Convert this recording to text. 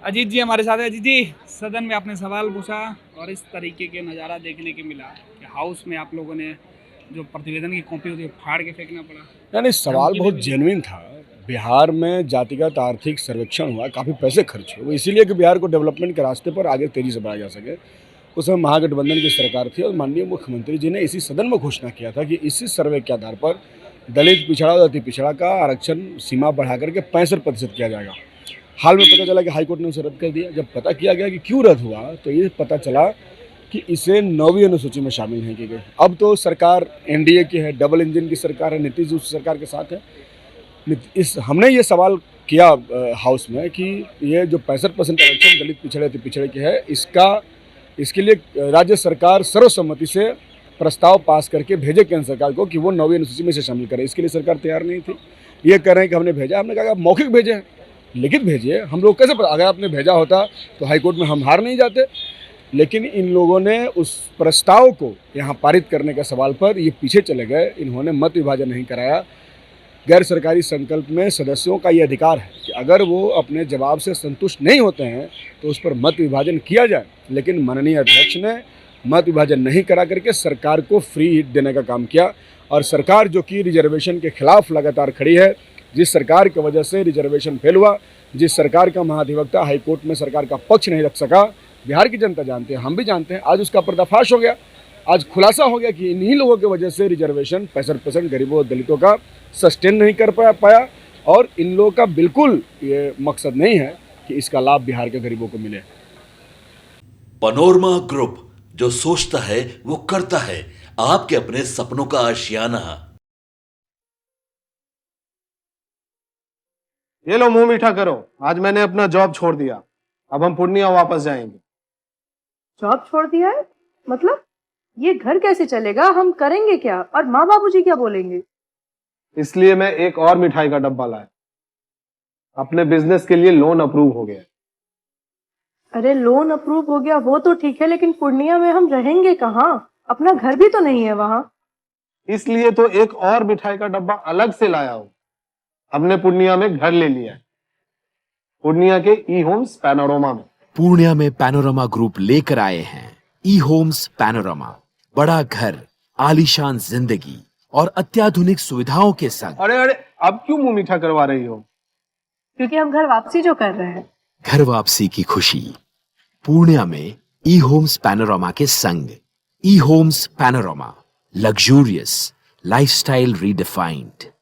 अजीत जी हमारे साथ है। अजीत जी, सदन में आपने सवाल पूछा और इस तरीके के नज़ारा देखने के मिला कि हाउस में आप लोगों ने जो प्रतिवेदन की कॉपी होती है फाड़ के फेंकना पड़ा। यानी सवाल धमकी भी बहुत मिली। जेन्युइन था। बिहार में जातिगत आर्थिक सर्वेक्षण हुआ, काफ़ी पैसे खर्च हुए, वो इसीलिए कि बिहार को डेवलपमेंट के रास्ते पर आगे तेजी से बढ़ाया जा सके। उस समय महागठबंधन की सरकार थी और माननीय मुख्यमंत्री जी ने इसी सदन में घोषणा किया था कि इसी सर्वे के आधार पर दलित पिछड़ा और अति पिछड़ा का आरक्षण सीमा बढ़ा करके 65% किया जाएगा। हाल में पता चला कि हाईकोर्ट ने उसे रद्द कर दिया। जब पता किया गया कि क्यों रद्द हुआ तो ये पता चला कि इसे 9वीं अनुसूची में शामिल नहीं की गई। अब तो सरकार एनडीए की है, डबल इंजन की सरकार है, नीतीश उस सरकार के साथ है। इस हमने ये सवाल किया हाउस में कि ये जो 65% आरक्षण दलित पिछड़े अति पिछड़े के है, इसके लिए राज्य सरकार सर्वसम्मति से प्रस्ताव पास करके भेजे केंद्र सरकार को कि वो 9वीं अनुसूची में से शामिल करे। इसके लिए सरकार तैयार नहीं थी। ये कह रहे हैं कि हमने भेजा। हमने कहा आप मौखिक भेजे हैं, लिखित भेजिए। हम लोग कैसे अगर आपने भेजा होता तो हाईकोर्ट में हम हार नहीं जाते। लेकिन इन लोगों ने उस प्रस्ताव को यहाँ पारित करने के सवाल पर ये पीछे चले गए। इन्होंने मत विभाजन नहीं कराया। गैर सरकारी संकल्प में सदस्यों का ये अधिकार है कि अगर वो अपने जवाब से संतुष्ट नहीं होते हैं तो उस पर मत विभाजन किया जाए। लेकिन माननीय अध्यक्ष ने मत विभाजन नहीं करा करके सरकार को फ्री हिट देने का काम किया। और सरकार जो कि रिजर्वेशन के खिलाफ लगातार खड़ी है, जिस सरकार की वजह से रिजर्वेशन फेल हुआ, जिस सरकार का महाधिवक्ता हाईकोर्ट में सरकार का पक्ष नहीं रख सका, बिहार की जनता जानते हैं, हम भी जानते हैं। आज उसका पर्दाफाश हो गया। आज खुलासा हो गया कि इन्हीं लोगों की वजह से रिजर्वेशन 65% गरीबों और दलितों का सस्टेन नहीं कर पाया। और इन लोगों का बिल्कुल ये मकसद नहीं है कि इसका लाभ बिहार के गरीबों को मिले। पनोरमा ग्रुप, जो सोचता है वो करता है। आपके अपने सपनों का आशियाना। ये लो मुंह मीठा करो। आज मैंने अपना जॉब छोड़ दिया। अब हम पूर्णिया वापस जाएंगे। जॉब छोड़ दिया है? मतलब ये घर कैसे चलेगा? हम करेंगे क्या? और माँ बाबूजी क्या बोलेंगे? इसलिए मैं एक और मिठाई का डब्बा लाया। अपने बिजनेस के लिए लोन अप्रूव हो गया। अरे लोन अप्रूव हो गया वो तो ठीक है, लेकिन पूर्णिया में हम रहेंगे कहाँ? अपना घर भी तो नहीं है वहां। इसलिए तो एक और मिठाई का डब्बा अलग से लाया हूं। हमने पूर्णिया में घर ले लिया है, पूर्णिया के ई होम्स पैनोरमा में। पूर्णिया में पैनोरमा ग्रुप लेकर आए हैं ई होम्स पैनोरमा। बड़ा घर, आलीशान जिंदगी और अत्याधुनिक सुविधाओं के संग। अरे अरे, अब क्यों मुंह मीठा करवा रही हो? क्योंकि हम घर वापसी जो कर रहे हैं। घर वापसी की खुशी पूर्णिया में ई होम्स पैनोरमा के संग। ई homes panorama, luxurious lifestyle redefined.